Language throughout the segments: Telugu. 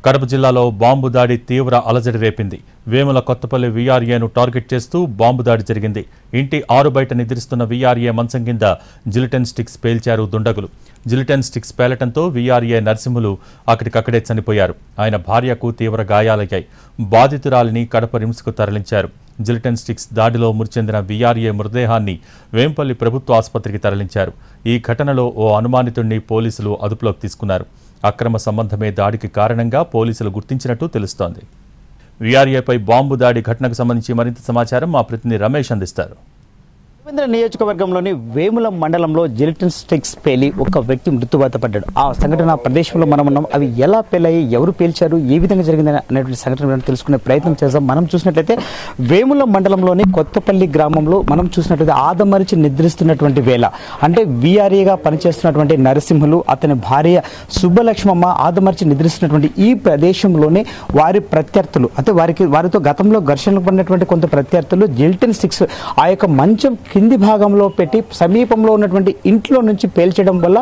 కడప జిల్లాలో బాంబు దాడి తీవ్ర అలజడి రేపింది. వేముల కొత్తపల్లి వీఆర్ఏను టార్గెట్ చేస్తూ బాంబు దాడి జరిగింది. ఇంటి ఆరు బయట నిద్రిస్తున్న వీఆర్ఏ మంచం కింద జిలిటన్ స్టిక్స్ పేల్చారు దుండగులు. జిలిటన్ స్టిక్స్ పేలటంతో వీఆర్ఏ నరసింహులు అక్కడికక్కడే చనిపోయారు. ఆయన భార్యకు తీవ్ర గాయాలయ్యాయి. బాధితురాలిని కడప రిమ్స్కు తరలించారు. జిలిటన్ స్టిక్స్ దాడిలో మృతి చెందిన వీఆర్ఏ మృతదేహాన్ని వేంపల్లి ప్రభుత్వ ఆసుపత్రికి తరలించారు. ఈ ఘటనలో ఓ అనుమానితుడిని పోలీసులు అదుపులోకి తీసుకున్నారు. అక్రమ సంబంధమే దాడికి కారణంగా పోలీసులు గుర్తించినట్టు తెలుస్తోంది. వీఆర్ఏపై బాంబు దాడి ఘటనకు సంబంధించి మరింత సమాచారం మా ప్రతినిధి రమేష్ అందిస్తారు. రవీంద్ర నియోజకవర్గంలోని వేముల మండలంలో జిలిటన్ స్టిక్స్ పేలి ఒక వ్యక్తి మృత్యువాత పడ్డాడు. ఆ సంఘటన ప్రదేశంలో మనం ఉన్నాం. అవి ఎలా పేలాయి, ఎవరు పేల్చారు, ఏ విధంగా జరిగిందని అనేటువంటి సంఘటన తెలుసుకునే ప్రయత్నం చేద్దాం. మనం చూసినట్లయితే వేముల మండలంలోని కొత్తపల్లి గ్రామంలో మనం చూసినట్లయితే ఆదమరిచి నిద్రిస్తున్నటువంటి వేళ, అంటే వీఆర్ఏగా పనిచేస్తున్నటువంటి నరసింహులు, అతని భార్య సుబ్బలక్ష్మమ్మ ఆదమరిచి నిద్రిస్తున్నటువంటి ఈ ప్రదేశంలోనే వారి ప్రత్యర్థులు, అంటే వారితో గతంలో ఘర్షణకు పడినటువంటి కొంత ప్రత్యర్థులు జిలిటన్ స్టిక్స్ ఆ యొక్క మంచం కింది భాగంలో పెట్టి సమీపంలో ఉన్నటువంటి ఇంట్లో నుంచి పేల్చడం వల్ల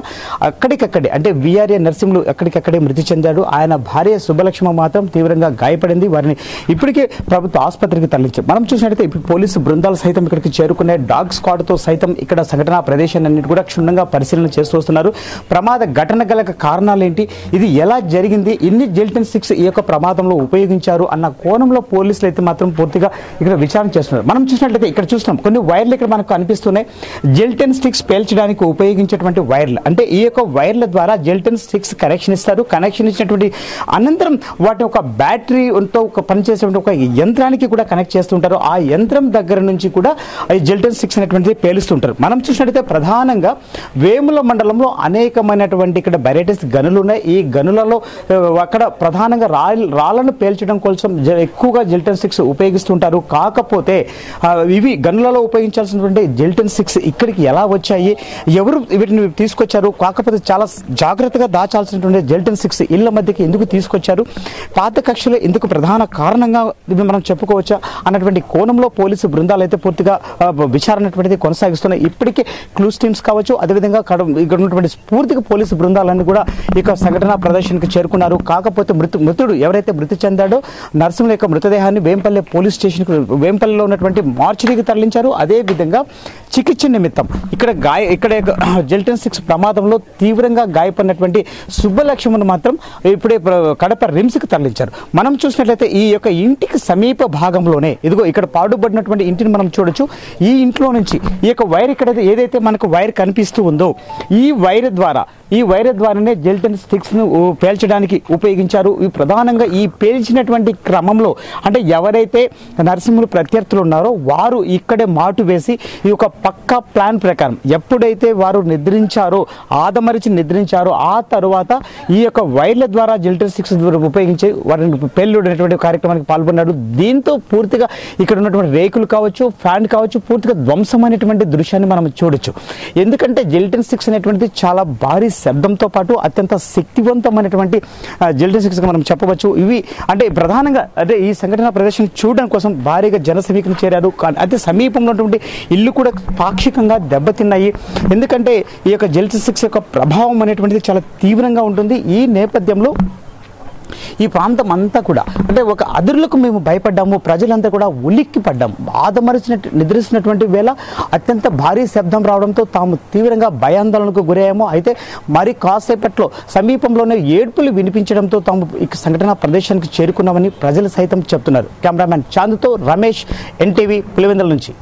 అక్కడికక్కడే, అంటే వీఆర్ఏ నరసింహులు అక్కడికక్కడే మృతి చెందాడు. ఆయన భార్య సుబ్బలక్ష్మ మాత్రం తీవ్రంగా గాయపడింది. వారిని ఇప్పటికే ప్రభుత్వ ఆసుపత్రికి తరలించారు. మనం చూసినట్లయితే ఇప్పుడు పోలీసు బృందాలు సైతం ఇక్కడికి చేరుకునే డాగ్ స్క్వాడ్తో సైతం ఇక్కడ సంఘటనా ప్రదేశాన్ని కూడా క్షుణ్ణంగా పరిశీలన చేస్తూ వస్తున్నారు. ప్రమాద ఘటన గల కారణాలు ఏంటి, ఇది ఎలా జరిగింది, ఎన్ని జిలిటన్ స్టిక్స్ ఈ యొక్క ప్రమాదంలో ఉపయోగించారు అన్న కోణంలో పోలీసులు అయితే మాత్రం పూర్తిగా ఇక్కడ విచారణ చేస్తున్నారు. మనం చూసినట్లయితే ఇక్కడ చూస్తున్నాం కొన్ని వైర్లు ఇక్కడ మనకు కనిపిస్తున్నాయి. జిలిటన్ స్టిక్స్ పేల్చడానికి ఉపయోగించేటువంటి వైర్లు, అంటే ఈ యొక్క వైర్ల ద్వారా జిలిటన్ స్టిక్స్ కనెక్షన్ ఇస్తారు. కనెక్షన్ ఇచ్చినటువంటి అనంతరం వాటిని ఒక బ్యాటరీతో పనిచేసేటువంటి ఒక యంత్రానికి కూడా కనెక్ట్ చేస్తుంటారు. ఆ యంత్రం దగ్గర నుంచి కూడా జిలిటన్ స్టిక్స్ అనేటువంటిది పేలుస్తుంటారు. మనం చూసినట్లయితే ప్రధానంగా వేముల మండలంలో అనేకమైనటువంటి ఇక్కడ వెరైటీస్ గనులు ఉన్నాయి. ఈ గనులలో అక్కడ ప్రధానంగా రాళ్లను పేల్చడం కోసం ఎక్కువగా జిలిటన్ స్టిక్స్ ఉపయోగిస్తుంటారు. కాకపోతే ఇవి గనులలో ఉపయోగించాల్సినటువంటి జిలిటన్ స్టిక్స్ ఇక్కడికి ఎలా వచ్చాయి, ఎవరు వీటిని తీసుకొచ్చారు, కాకపోతే చాలా జాగ్రత్తగా దాచాల్సినటువంటి జిలిటన్ స్టిక్స్ ఇళ్ల మధ్యకి ఎందుకు తీసుకొచ్చారు, పాత కక్షలు ఎందుకు ప్రధాన కారణంగా మనం చెప్పుకోవచ్చా అన్నటువంటి కోణంలో పోలీసు బృందాలు అయితే పూర్తిగా విచారణ కొనసాగిస్తున్నాయి. ఇప్పటికే క్లూస్ టీమ్స్ కావచ్చు, అదేవిధంగా ఇక్కడ ఉన్నటువంటి పూర్తిగా పోలీసు బృందాలన్నీ కూడా ఇక సంఘటనా ప్రదర్శనకు చేరుకున్నారు. కాకపోతే మృతుడు ఎవరైతే మృతి చెందాడో నరసింహుల యొక్క మృతదేహాన్ని వేంపల్లి పోలీస్ స్టేషన్ వేంపల్లిలో ఉన్నటువంటి మార్చురీకి తరలించారు. అదే విధంగా చికిత్స నిమిత్తం ఇక్కడ జిలిటన్ స్టిక్స్ ప్రమాదంలో తీవ్రంగా గాయపడినటువంటి సుబ్బలక్ష్మను మాత్రం ఇప్పుడే కడప రిమ్స్కి తరలించారు. మనం చూసినట్లయితే ఈ యొక్క ఇంటికి సమీప భాగంలోనే ఇదిగో ఇక్కడ పాడుబడినటువంటి ఇంటిని మనం చూడొచ్చు. ఈ ఇంట్లో నుంచి ఈ యొక్క వైర్ ఇక్కడ ఏదైతే మనకు వైర్ కనిపిస్తూ ఉందో ఈ వైర్ ద్వారానే జిలిటన్ స్టిక్స్ ను పేల్చడానికి ఉపయోగించారు. ఈ ప్రధానంగా ఈ పేల్చినటువంటి క్రమంలో, అంటే ఎవరైతే నరసింహులు ప్రత్యర్థులు ఉన్నారో వారు ఇక్కడే మాటు వేసి ఈ యొక్క పక్కా ప్లాన్ ప్రకారం ఎప్పుడైతే వారు ఆదమరిచి నిద్రించారో ఆ తరువాత ఈ యొక్క వైర్ల ద్వారా జిలిటన్ స్టిక్స్ ఉపయోగించి వారిని పేలుడేటువంటి కార్యక్రమానికి పాల్గొన్నాడు. దీంతో పూర్తిగా ఇక్కడ ఉన్నటువంటి రేకులు కావచ్చు, ఫ్యాన్ కావచ్చు, పూర్తిగా ధ్వంసమైనటువంటి దృశ్యాన్ని మనం చూడొచ్చు. ఎందుకంటే జిలిటన్ స్టిక్స్ అనేటువంటిది చాలా భారీ శబ్దంతో పాటు అత్యంత శక్తివంతమైనటువంటి జిలిటన్ స్టిక్స్ మనం చెప్పవచ్చు. ఇవి అంటే ప్రధానంగా అంటే ఈ సంఘటన ప్రదర్శన చూడడం కోసం భారీగా జన సమీకరణ చేరారు. అతి సమీపంలో ఉన్నటువంటి ఇల్లు కూడా పాక్షికంగా దెబ్బతిన్నాయి. ఎందుకంటే ఈ యొక్క జిలిటన్ స్టిక్స్ యొక్క ప్రభావం అనేటువంటిది చాలా తీవ్రంగా ఉంటుంది. ఈ నేపథ్యంలో ఈ ప్రాంతం అంతా కూడా అంటే ఒక అదురులకు మేము భయపడ్డాము, ప్రజలంతా కూడా ఉలిక్కి పడ్డాము. నిద్రిస్తున్నటువంటి వేళ అత్యంత భారీ శబ్దం రావడంతో తాము తీవ్రంగా భయాందోళనకు గురయ్యాము. అయితే మరి కాసేపట్లో సమీపంలోనే ఏడ్పులు వినిపించడంతో తాము ఈ సంఘటన ప్రదేశానికి చేరుకున్నామని ప్రజలు సైతం చెప్తున్నారు. కెమెరామ్యాన్ చాందుతో రమేష్, ఎన్టీవీ, పులివెందుల నుంచి.